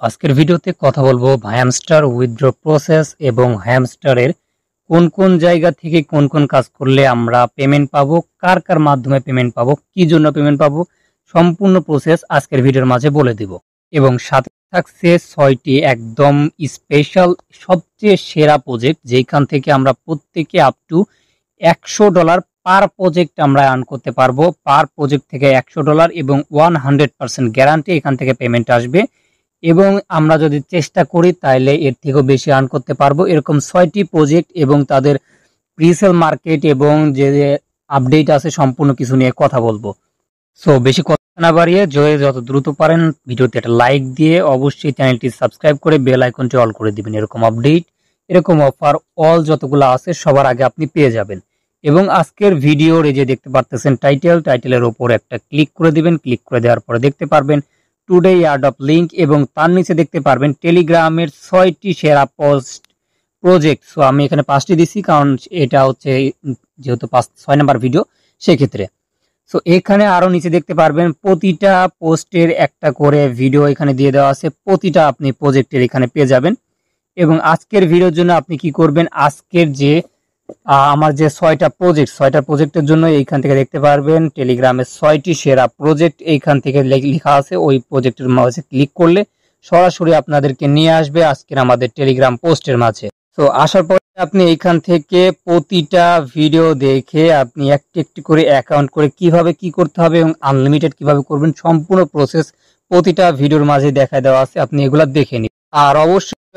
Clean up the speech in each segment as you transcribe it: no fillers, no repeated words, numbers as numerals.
আজকের ভিডিওতে কথা বলবো হ্যামস্টার উইথড্র প্রসেস এবং হ্যামস্টারের কোন কোন জায়গা থেকে কোন কোন কাজ করলে আমরা পেমেন্ট পাবো, কার কার মাধ্যমে পেমেন্ট পাবো, কি জন্য পেমেন্ট পাবো, সম্পূর্ণ প্রসেস আজকের ভিডিওর মাঝে বলে দিব। এবং সাথে থাকছে 6টি একদম স্পেশাল সবচেয়ে সেরা প্রজেক্ট, যেখান থেকে আমরা প্রত্যেকে আপ টু $100 পার প্রজেক্ট আমরা আর্ন করতে পারবো। পার প্রজেক্ট থেকে $100 এবং 100% গ্যারান্টি এখান থেকে পেমেন্ট আসবে। এবং আমরা যদি চেষ্টা করি তাহলে এর থেকেও বেশি আর্ন করতে পারবো। এরকম 6টি প্রজেক্ট এবং তাদের প্রিসেল মার্কেট এবং যে আপডেট আছে সম্পূর্ণ কিছু নিয়ে কথা বলবো। সো বেশি কথা না বাড়িয়ে যত দ্রুত পারেন ভিডিওতে একটা লাইক দিয়ে অবশ্যই চ্যানেলটি সাবস্ক্রাইব করে বেল আইকনটি অল করে দিবেন। এরকম আপডেট, এরকম অফার অল যতগুলো আছে সবার আগে আপনি পেয়ে যাবেন। এবং আজকের ভিডিওর এই যে দেখতে পারতেছেন টাইটেলের উপর একটা ক্লিক করে দিবেন। ক্লিক করে দেওয়ার পরে দেখতে পারবেন টুডে এয়ারড্রপ লিঙ্ক এবং তার নিচে দেখতে পারবেন টেলিগ্রামের 6টি সেরা পোস্ট প্রজেক্ট। সো আমি এখানে 5টি দিছি, কারণ এটা হচ্ছে যেহেতু 6 নাম্বার ভিডিও সেক্ষেত্রে। সো এখানে আরো নিচে দেখতে পারবেন প্রতিটা পোস্টের একটা করে ভিডিও এখানে দিয়ে দেওয়া আছে, প্রতিটা আপনি প্রজেক্টের এখানে পেয়ে যাবেন। এবং আজকের ভিডিওর জন্য আপনি কি করবেন, আজকের যে আমার যে 6টা প্রজেক্টের জন্য এইখান থেকে দেখতে পারবেন টেলিগ্রামের 6টি সেরা প্রজেক্ট এইখান থেকে লেখা আছে। ওই প্রজেক্টের মাঝে ক্লিক করলে সরাসরি আপনাদেরকে নিয়ে আসবে আজকের আমাদের টেলিগ্রাম পোস্টের মাঝে। তো আসার পরে আপনি এইখান থেকে প্রতিটা ভিডিও দেখে আপনি একটি একটি করে অ্যাকাউন্ট করে কিভাবে কি করতে হবে এবং আনলিমিটেড কিভাবে করবেন সম্পূর্ণ প্রসেস প্রতিটা ভিডিওর মাঝে দেখা দেওয়া আছে, আপনি এগুলা দেখে নিন। আর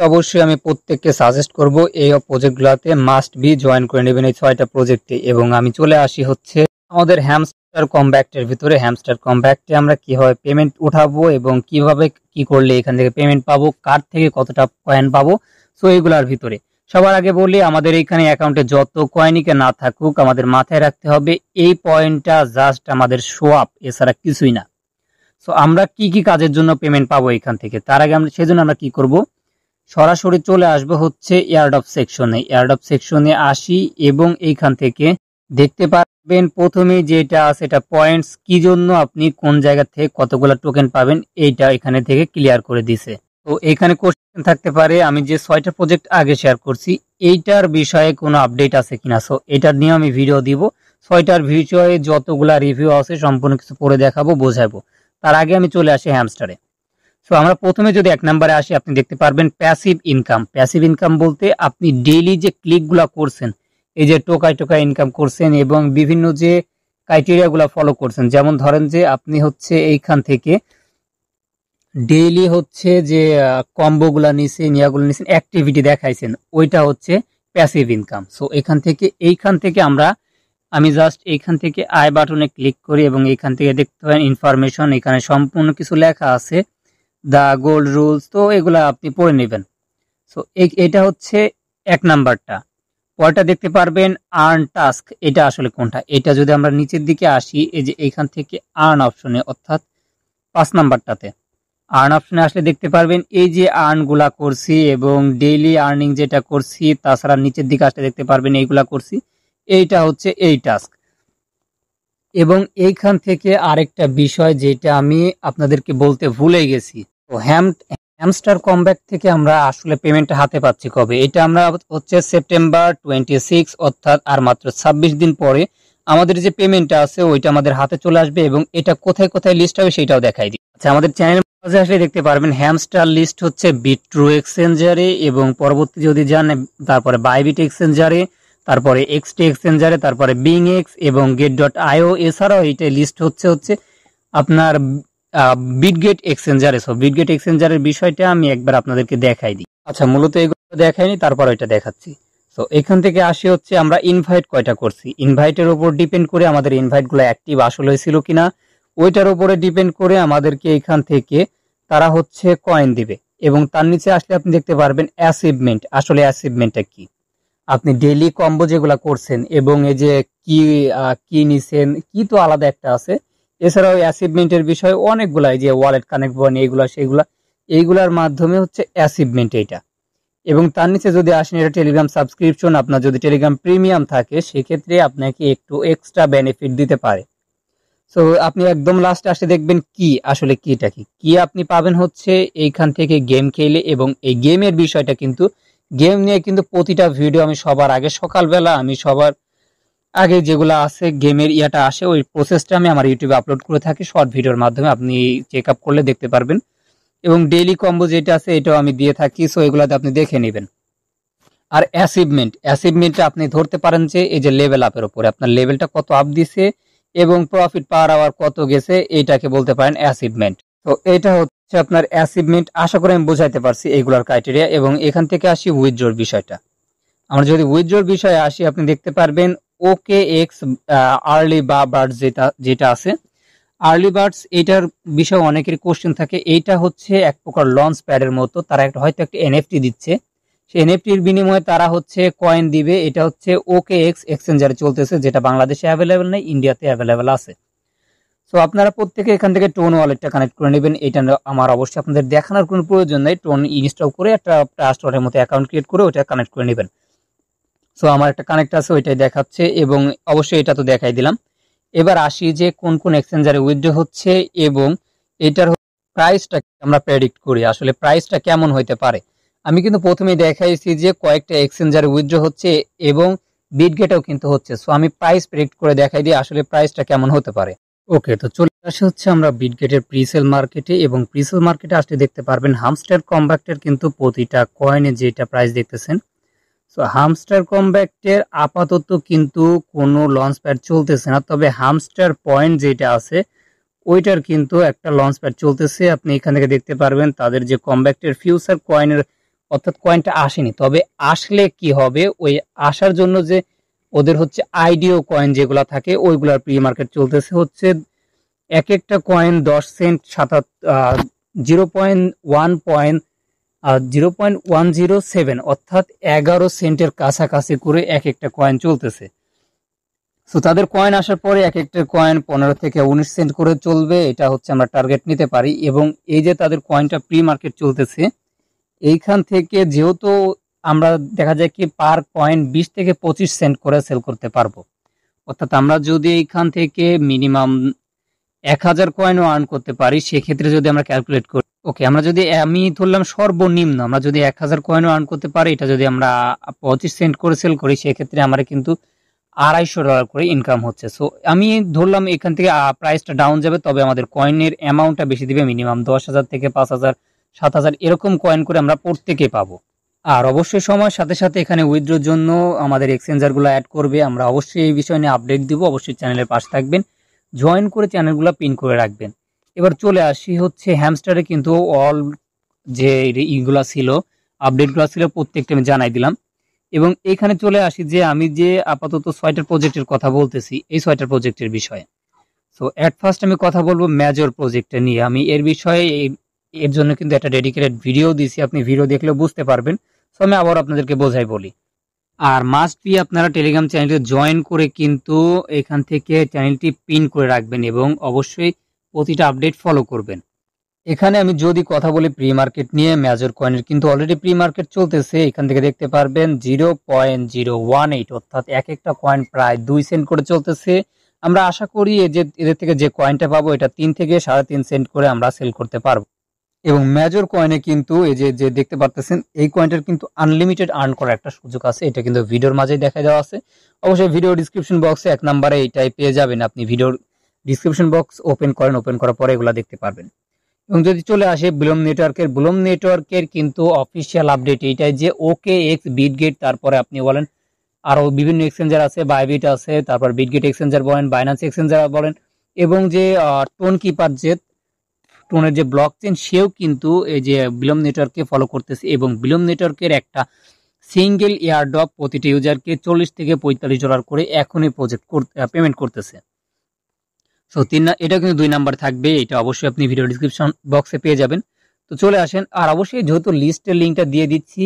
অবশ্যই আমি প্রত্যেককে সাজেস্ট করব এই প্রজেক্টগুলোতে মাস্ট বি জয়েন করে নেবেন এই 6টা প্রজেক্টে। এবং আমি চলে আসি হচ্ছে আমাদের হ্যামস্টার কম্প্যাক্টের ভিতরে। হ্যামস্টার কম্প্যাক্টে আমরা কিভাবে পেমেন্ট উঠাবো এবং কিভাবে কি করলে এখান থেকে পেমেন্ট পাবো, কার থেকে কতটা কয়েন পাবো, সো এগুলার ভিতরে সবার আগে বলি আমাদের এখানে অ্যাকাউন্টে যত কয়েনই না থাকুক আমাদের মাথায় রাখতে হবে এই পয়েন্টটা জাস্ট আমাদের শো আপ, এছাড়া কিছুই না। সো আমরা কি কি কাজের জন্য পেমেন্ট পাবো এখান থেকে, তার আগে সেজন্য আমরা কি করব, সরাসরি চলে আসবো হচ্ছে এয়ারড্রপ সেকশনে আসি এবং এইখান থেকে দেখতে পারবেন প্রথমে যেটা আছে এটা পয়েন্টস, কি জন্য আপনি কোন জায়গা থেকে কতগুলো টোকেন পাবেন এইটা এখানে থেকে ক্লিয়ার করে দিছে। তো এখানে কোশ্চেন থাকতে পারে আমি যে 6টা প্রজেক্ট আগে শেয়ার করছি এইটার বিষয়ে কোনো আপডেট আছে কিনা। সো এটার নিয়ে আমি ভিডিও দিব, 6টার বিষয়ে যতগুলা রিভিউ আছে সম্পূর্ণ কিছু পড়ে দেখাবো, বোঝাবো। তার আগে আমি চলে আসি হ্যামস্টারে। সো আমরা প্রথমে যদি 1 নম্বরে আসি আপনি দেখতে পারবেন প্যাসিভ ইনকাম বলতে আপনি ডেইলি যে ক্লিকগুলা করছেন, এই যে টোকায় ইনকাম করছেন এবং বিভিন্ন যে ক্রাইটেরিয়াগুলো ফলো করছেন, যেমন ধরেন যে আপনি হচ্ছে এইখান থেকে ডেইলি হচ্ছে যে কম্বোগুলা নিছেন, অ্যাক্টিভিটি দেখাইছেন, ওইটা হচ্ছে প্যাসিভ ইনকাম। সো এইখান থেকে আমি জাস্ট এইখান থেকে আই বাটনে ক্লিক করি এবং এইখান থেকে দেখতে পারেন ইনফরমেশন, এখানে সম্পূর্ণ কিছু লেখা আছে, দা গোল্ড রুলস, তো এগুলা আপনি পড়ে নেবেন। সো এটা হচ্ছে 1 নাম্বারটা। পরটা দেখতে পারবেন আর্ন টাস্ক, এটা আসলে কোনটা, এটা যদি আমরা নিচের দিকে আসি এই যে এইখান থেকে আর্ন অপশনে অর্থাৎ 5 নাম্বারটাতে আর্ন অপশনে আসলে দেখতে পারবেন এই যে আর্নগুলা করছি এবং ডেইলি আর্নিং যেটা করছি, তাছাড়া নিচের দিকে আসলে দেখতে পারবেন এইগুলা করছি, এইটা হচ্ছে এই টাস্ক। এবং এইখান থেকে আরেকটা বিষয় যেটা আমি আপনাদেরকে বলতে ভুলে গেছি, তো হ্যামস্টার কমব্যাক থেকে আমরা আসলে পেমেন্টটা হাতে পাচ্ছি কবে, এটা আমরা হচ্ছে সেপ্টেম্বর 26 অর্থাৎ আর মাত্র 26 দিন পরে আমাদের যে পেমেন্টটা আছে ওইটা আমাদের হাতে চলে আসবে। এবং এটা কোথায় কোথায় লিস্ট হবে সেটাও দেখাই দিই। আচ্ছা, আমাদের চ্যানেল মাঝে আসলে দেখতে পারবেন হ্যামস্টার লিস্ট হচ্ছে বিট্রু এক্সচেঞ্জারে এবং পরবর্তী যদি যান তারপরে বাইবিট এক্সচেঞ্জারে, তারপরে এক্সটি এক্সচেঞ্জারে, তারপরে বিংএক্স এবং get.io। এছাড়াও এইটা লিস্ট হচ্ছে আপনার বিটগেট এক্সচেঞ্জারে। সো বিটগেট এক্সচেঞ্জারের বিষয়টা আমি একবার আপনাদেরকে দেখাই দিই। আচ্ছা, মূলত এগুলো দেখাইনি, তারপর এটা দেখাচ্ছি। সো এখান থেকে আসি হচ্ছে আমরা ইনভাইট কয়টা করছি, ইনভাইটের উপর ডিপেন্ড করে আমাদের ইনভাইটগুলো অ্যাক্টিভ আসলে হয়েছিল কিনা, ওইটার উপরে ডিপেন্ড করে আমাদেরকে এখান থেকে তারা হচ্ছে কয়েন দিবে। এবং তার নিচে আসলে আপনি দেখতে পারবেন অ্যাচিভমেন্ট। আসলে অ্যাচিভমেন্টটা কি, আপনি ডেইলি কম্বো যেগুলা করছেন এবং এই যে কি নিছেন, কি তো আলাদা একটা আছে। এছাড়াও অ্যাচিভমেন্টের বিষয়ে অনেকগুলা, এই যে ওয়ালেট কানেক্ট বন এইগুলার মাধ্যমে হচ্ছে অ্যাচিভমেন্ট এইটা। এবং তার নিচে যদি আসেন এটা টেলিগ্রাম সাবস্ক্রিপশন, আপনার যদি টেলিগ্রাম প্রিমিয়াম থাকে সেক্ষেত্রে আপনাকে একটু এক্সট্রা বেনিফিট দিতে পারে। সো আপনি একদম লাস্টে আসে দেখবেন কি আসলে কিটা কি আপনি পাবেন হচ্ছে এইখান থেকে গেম খেলে, এবং এই গেমের বিষয়টা কিন্তু গেম নিয়ে কিন্তু প্রতিটা ভিডিও আমি সবার আগে সকালবেলা আমি সবার আগে যেগুলো আছে গেমের ইয়াটা আসে ওই প্রসেসটা আমি আমার ইউটিউবে আপলোড করে থাকি শর্ট ভিডিওর মাধ্যমে, আপনি চেক আপ করলে দেখতে পারবেন। এবং ডেইলি কম্বো যেটা আছে এটাও আমি দিয়ে থাকি, সো এগুলাতে আপনি দেখে নেবেন। আর অ্যাচিভমেন্টে আপনি ধরতে পারেন যে এই যে লেভেল আপের উপরে আপনার লেভেলটা কত আপ দিছে এবং প্রফিট পার আওয়ার কত গেছে, এইটাকে বলতে পারেন অ্যাচিভমেন্ট। তো এটা হচ্ছে আপনার অ্যাচিভমেন্ট। আশা করি আমি বোঝাইতে পারছি এইগুলার ক্রাইটেরিয়া। এবং এখান থেকে আসি উইথড্রর বিষয়টা। আমরা যদি উইথড্রর বিষয়ে আসি, আপনি দেখতে পারবেন ওকে এক্স আর্লি বা বার্ডস যেটা আছে আর্লি বার্ডস, এটার বিষয়ে অনেকের কোশ্চেন থাকে। এইটা হচ্ছে এক প্রকার লঞ্চ প্যাডের মতো, তারা হয়তো একটা এনএফটি দিচ্ছে, সেই এনএফটির বিনিময়ে তারা হচ্ছে কয়েন দিবে। এটা হচ্ছে ওকে এক্স এক্সচেঞ্জারে চলতেছে, যেটা বাংলাদেশে অ্যাভেলেবেল নেই, ইন্ডিয়াতে অ্যাভেলেবেল আছে। সো আপনারা প্রত্যেকে এখান থেকে টোন ওয়ালেটটা কানেক্ট করে নেবেন। এটা আমার অবশ্যই আপনাদের দেখানোর কোনো প্রয়োজন নেই, টোন ইনস্টল করে একটা ট্রাস্ট ওয়ালেটের মতো অ্যাকাউন্ট ক্রিয়েট করে ওটা কানেক্ট করে নেবেন। সো আমার একটা কানেক্ট আছে, ওইটাই দেখাচ্ছে, এবং অবশ্যই এটা তো দেখাই দিলাম। এবার আসি যে কোন কোন এক্সচেঞ্জারে উইথড্র হচ্ছে এবং এটার প্রাইসটা আমরা প্রেডিক্ট করি, আসলে প্রাইসটা কেমন হইতে পারে। আমি কিন্তু প্রথমেই দেখাইছি যে কয়েকটা এক্সচেঞ্জারে উইথড্র হচ্ছে এবং বিটগেটেও কিন্তু হচ্ছে। সো আমি প্রাইস প্রেডিক্ট করে দেখাই দিই আসলে প্রাইসটা কেমন হতে পারে। ওকে, তো চলে আসে হচ্ছে আমরা বিটগেটের প্রিসেল মার্কেটে, এবং প্রিসেল মার্কেটে আসলে দেখতে পারবেন হামস্টার কম্প্যাক্টের কিন্তু প্রতিটা কয়েনে যেটা প্রাইস দেখতেছেন। সো হামস্টার কম্প্যাক্টের আপাতত কিন্তু কোনো লঞ্চ প্যাড চলতেছে না, তবে হামস্টার পয়েন্ট যেটা আছে ওইটার কিন্তু একটা লঞ্চ প্যাড চলতেছে। আপনি এখান থেকে দেখতে পারবেন তাদের যে কম্প্যাক্টের ফিউচার কয়েনের, অর্থাৎ কয়েনটা আসেনি, তবে আসলে কি হবে, ওই আসার জন্য যে ওদের হচ্ছে আইডিও কয়েন যেগুলো থাকে ওইগুলার প্রি মার্কেট চলতেছে হচ্ছে এক একটা কয়েন 10 সেন্ট 0.107, অর্থাৎ 11 সেন্টের কাছাকাছি করে এক একটা কয়েন চলতেছে। সো তাদের কয়েন আসার পরে এক একটা কয়েন 15 থেকে 19 সেন্ট করে চলবে, এটা হচ্ছে আমরা টার্গেট নিতে পারি। এবং এই যে তাদের কয়েনটা প্রি মার্কেট চলতেছে, এইখান থেকে যেহেতু আমরা দেখা যায় কি পার কয়েন 20 থেকে 25 সেন্ট করে সেল করতে পারবো, অর্থাৎ আমরা যদি এইখান থেকে মিনিমাম 1000 কয়েনও আর্ন করতে পারি, সেক্ষেত্রে যদি আমরা ক্যালকুলেট করি, ওকে আমরা যদি আমি ধরলাম সর্বনিম্ন আমরা যদি 1000 কয়েনও আর্ন করতে পারি, এটা যদি আমরা 25 সেন্ট করে সেল করি, সেক্ষেত্রে আমরা কিন্তু $250 করে ইনকাম হচ্ছে। সো আমি ধরলাম এখান থেকে প্রাইসটা ডাউন যাবে, তবে আমাদের কয়েনের অ্যামাউন্টটা বেশি দিবে, মিনিমাম 10,000 থেকে 5,000 7,000 এরকম কয়েন করে আমরা প্রত্যেকে পাবো। আর অবশ্যই সময়ের সাথে সাথে এখানে উইথড্রোর জন্য আমাদের এক্সচেঞ্জারগুলো অ্যাড করবে, আমরা অবশ্যই এই বিষয় নিয়ে আপডেট দিব। অবশ্যই চ্যানেলের পাশে থাকবেন, জয়েন করে চ্যানেলগুলো পিন করে রাখবেন। এবার চলে আসি হচ্ছে হ্যামস্টারে কিন্তু অল যে ইগুলা ছিল, আপডেটগুলো ছিল প্রত্যেকটা আমি জানাই দিলাম। এবং এখানে চলে আসি যে আমি যে আপাতত 6টার প্রজেক্টের কথা বলতেছি, এই 6টার প্রজেক্টের বিষয়ে। সো এট ফার্স্ট আমি কথা বলবো মেজর প্রজেক্টটা নিয়ে। আমি এর বিষয়ে এর জন্য কিন্তু একটা ডেডিকেটেড ভিডিও দিয়েছি, আপনি ভিডিও দেখলেও বুঝতে পারবেন। সো আমি আবার আপনাদেরকে বোঝাই বলি। আর মাস্ট বি আপনারা টেলিগ্রাম চ্যানেলটি জয়েন করে কিন্তু এখান থেকে চ্যানেলটি পিন করে রাখবেন এবং অবশ্যই প্রতিটা আপডেট ফলো করবেন। এখানে আমি যদি কথা বলি প্রি মার্কেট নিয়ে, মেজর কয়েনের কিন্তু অলরেডি প্রি মার্কেট চলতেছে। এখান থেকে দেখতে পারবেন 0.018, অর্থাৎ এক একটা কয়েন প্রায় 2 সেন্ট করে চলতেছে। আমরা আশা করি এদের থেকে যে কয়েনটা পাবো এটা 3 থেকে 3.5 সেন্ট করে আমরা সেল করতে পারবো। এবং মেজর কয়েনে কিন্তু এই যে দেখতে পারতেছেন এই কয়েনটার কিন্তু আনলিমিটেড আর্ন করার একটা সুযোগ আছে, এটা কিন্তু ভিডিওর মাঝেই দেখা দেওয়া আছে। অবশ্যই ভিডিও ডিসক্রিপশন বক্সে 1 নম্বরে এইটাই পেয়ে যাবেন, আপনি ভিডিওর ডিসক্রিপশন বক্স ওপেন করার পরে এগুলো দেখতে পারবেন। এবং যদি চলে আসে ব্লুম নেটওয়ার্কের কিন্তু অফিসিয়াল আপডেট এইটাই যে ওকে এক্স বিটগেট, তারপরে আপনি বলেন আরো বিভিন্ন এক্সচেঞ্জার আছে, বাইবিট আছে, তারপর বিটগেট এক্সচেঞ্জার বলেন, বাইন্যান্স এক্সচেঞ্জার বলেন, এবং যে টোন কিপার যে টোনের যে ব্লক চেন সেও কিন্তু এই যে ব্লুম নেটওয়ার্ককে ফলো করতেছে। এবং ব্লুম নেটওয়ার্কের একটা সিঙ্গেল এয়ারড্রপ প্রতিটি ইউজারকে $40 থেকে $45 করে এখনই পেমেন্ট করতেছে। সো এটা কিন্তু 2 নাম্বার থাকবে, এটা অবশ্যই আপনি ভিডিও ডিসক্রিপশন বক্সে পেয়ে যাবেন। তো চলে আসেন। আর অবশ্যই যেহেতু লিস্টের লিঙ্কটা দিয়ে দিচ্ছি,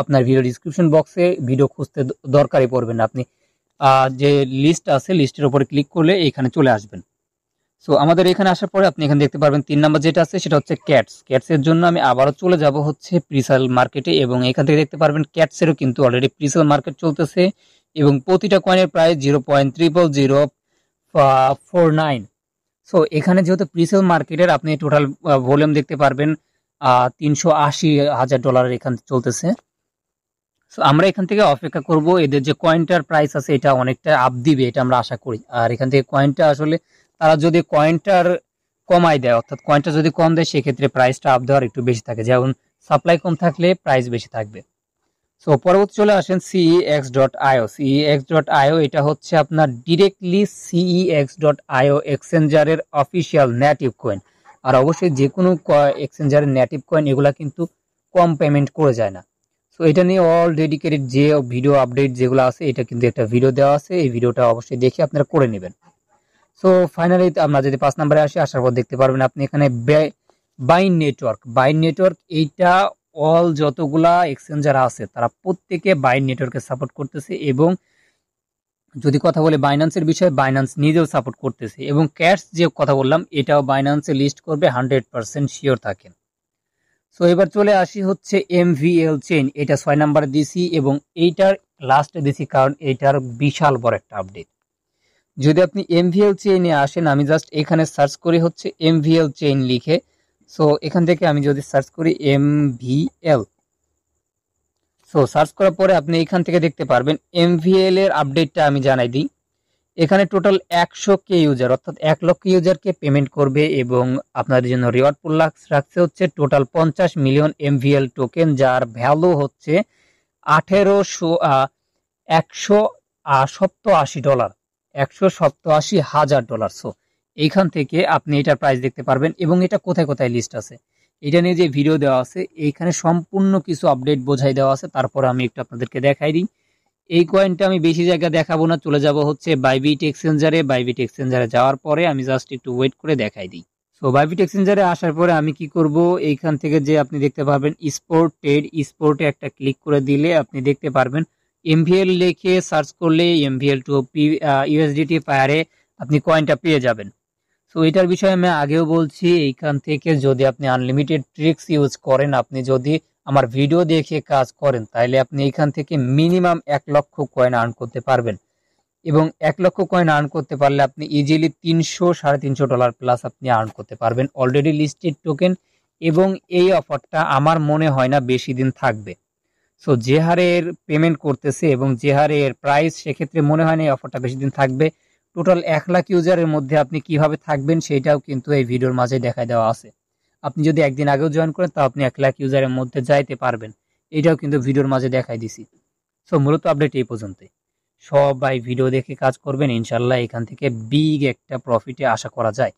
আপনার ভিডিও ডিসক্রিপশন বক্সে ভিডিও খুঁজতে দরকারই পড়বে না, আপনি যে লিস্ট আছে লিস্টের উপরে ক্লিক করলে এখানে চলে আসবেন। সো আমাদের এখানে আসার পরে আপনি এখানে দেখতে পারবেন 3 নাম্বার যেটা আছে সেটা হচ্ছে ক্যাটসের জন্য আমি আবারও চলে যাব হচ্ছে প্রিসেল মার্কেটে, এবং এখান থেকে দেখতে পারবেন ক্যাটসেরও কিন্তু অলরেডি প্রিসেল মার্কেট চলতেছে এবং প্রতিটা কয়েনের প্রাইস 0.0049। সো এখানে যেহেতু প্রিসেল মার্কেটের আপনি টোটাল ভলিউম দেখতে পারবেন $380,000 এখান চলতেছে। সো আমরা এখান থেকে অপেক্ষা করব, এদের যে কয়েনটার প্রাইস আছে এটা অনেকটা আপ দিবে এটা আমরা আশা করি। আর এখান থেকে কয়েনটা আসলে তারা যদি কয়েনটার কমাই দেয়, অর্থাৎ কয়েনটা যদি কম দেয় সেক্ষেত্রে প্রাইসটা আপ দেওয়ার একটু বেশি থাকে, যেমন সাপ্লাই কম থাকলে প্রাইস বেশি থাকবে। সো পরবর্তী চলে আসেন CEX.io। CEX.io এটা হচ্ছে আপনার ডিরেক্টলি CEX.io এক্সচেঞ্জারের অফিসিয়াল নেটিভ কয়েন। আর অবশ্যই যে কোনো এক্সচেঞ্জারের নেটিভ কয়েন এগুলা কিন্তু কম পেমেন্ট করে যায় না। সো এটা নিয়ে অল ডেডিকেটেড যে ভিডিও আপডেট যেগুলো আছে এটা কিন্তু একটা ভিডিও দেওয়া আছে, এই ভিডিওটা অবশ্যই দেখে আপনারা করে নেবেন। সো ফাইনালি আমরা যদি 5 নম্বরে আসার পর দেখতে পারবেন আপনি এখানে বাইন নেটওয়ার্ক এইটা অল যতগুলা এক্সচেঞ্জার আছে তারা প্রত্যেকে বাইন নেটওয়ার্কে সাপোর্ট করতেছে, এবং যদি কথা বলে বাইন্যান্সের বিষয়ে বাইন্যান্স নিজেও সাপোর্ট করতেছে, এবং ক্যাশ যে কথা বললাম এটাও বাইন্যান্সে লিস্ট করবে 100% শিওর থাকেন। সো এবার চলে আসি হচ্ছে MVL চেইন, এটা 6 নাম্বার দিছি এবং এইটার লাস্টে দিছি কারণ এইটার বিশাল বড় একটা আপডেট। যদি আপনি MVL চেইনে আসেন, আমি জাস্ট এখানে সার্চ করি হচ্ছে MVL চেইন লিখে। সো এখান থেকে আমি যদি সার্চ করি MVL, সো সার্চ করার পরে আপনি এখান থেকে দেখতে পারবেন MVL এর আপডেটটা আমি জানাই দিই। এখানে টোটাল 100K ইউজার অর্থাৎ 1 লক্ষ ইউজারকে পেমেন্ট করবে, এবং আপনাদের জন্য রিওয়ার্ড পুল রাখছে হচ্ছে টোটাল 50 মিলিয়ন MVL টোকেন, যার ভ্যালু হচ্ছে $187,000। সো এইখান থেকে আপনি এটার প্রাইস দেখতে পারবেন, এবং এটা কোথায় কোথায় লিস্ট আছে এটা নিয়ে যে ভিডিও দেওয়া আছে এইখানে সম্পূর্ণ কিছু আপডেট বোঝাই দেওয়া আছে। তারপর আমি একটু আপনাদেরকে দেখাই দিই। এই কয়েনটা আমি বেশি জায়গা দেখাবো না, চলে যাব হচ্ছে বাইবিট এক্সচেঞ্জারে যাওয়ার পরে আমি জাস্ট একটু ওয়েট করে দেখাই দিই। সো বাইবিট এক্সচেঞ্জারে আসার পরে আমি কি করব, এইখান থেকে যে আপনি দেখতে পারবেন স্পোর্টে একটা ক্লিক করে দিলে আপনি দেখতে পারবেন MVL লিখে সার্চ করলে MVL2 USDT পায়ারে আপনি কয়েনটা পেয়ে যাবেন। সো এটার বিষয়ে আমি আগেও বলছি, এইখান থেকে যদি আপনি আনলিমিটেড ট্রিক্স ইউজ করেন, আপনি যদি আমার ভিডিও দেখে কাজ করেন, তাহলে আপনি এইখান থেকে মিনিমাম 1 লক্ষ কয়েন আর্ন করতে পারবেন, এবং 1 লক্ষ কয়েন আর্ন করতে পারলে আপনি ইজিলি $300-350 প্লাস আপনি আর্ন করতে পারবেন অলরেডি লিস্টেড টোকেন, এবং এই অফারটা আমার মনে হয় না বেশি দিন থাকবে। সো যে হারে পেমেন্ট করতেছে এবং যে হারে এর প্রাইস, সেক্ষেত্রে মনে হয় না এই অফারটা বেশি দিন থাকবে। টোটাল 1 লাখ ইউজারের মধ্যে আপনি কিভাবে থাকবেন সেটাও কিন্তু এই ভিডিওর মাঝে দেখাই দেওয়া আছে। আপনি যদি একদিন আগেও জয়েন করেন তাও আপনি 1 লাখ ইউজারের মধ্যে যাইতে পারবেন, এটাও কিন্তু ভিডিওর মাঝে দেখাই দিছি। সো মূলত আপডেট এই পর্যন্তই। সবাই ভিডিও দেখে কাজ করবেন, ইনশাল্লাহ এখান থেকে বিগ একটা প্রফিটে আশা করা যায়।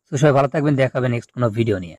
তো সবাই ভালো থাকবেন, দেখাবেন নেক্সট কোনো ভিডিও নিয়ে।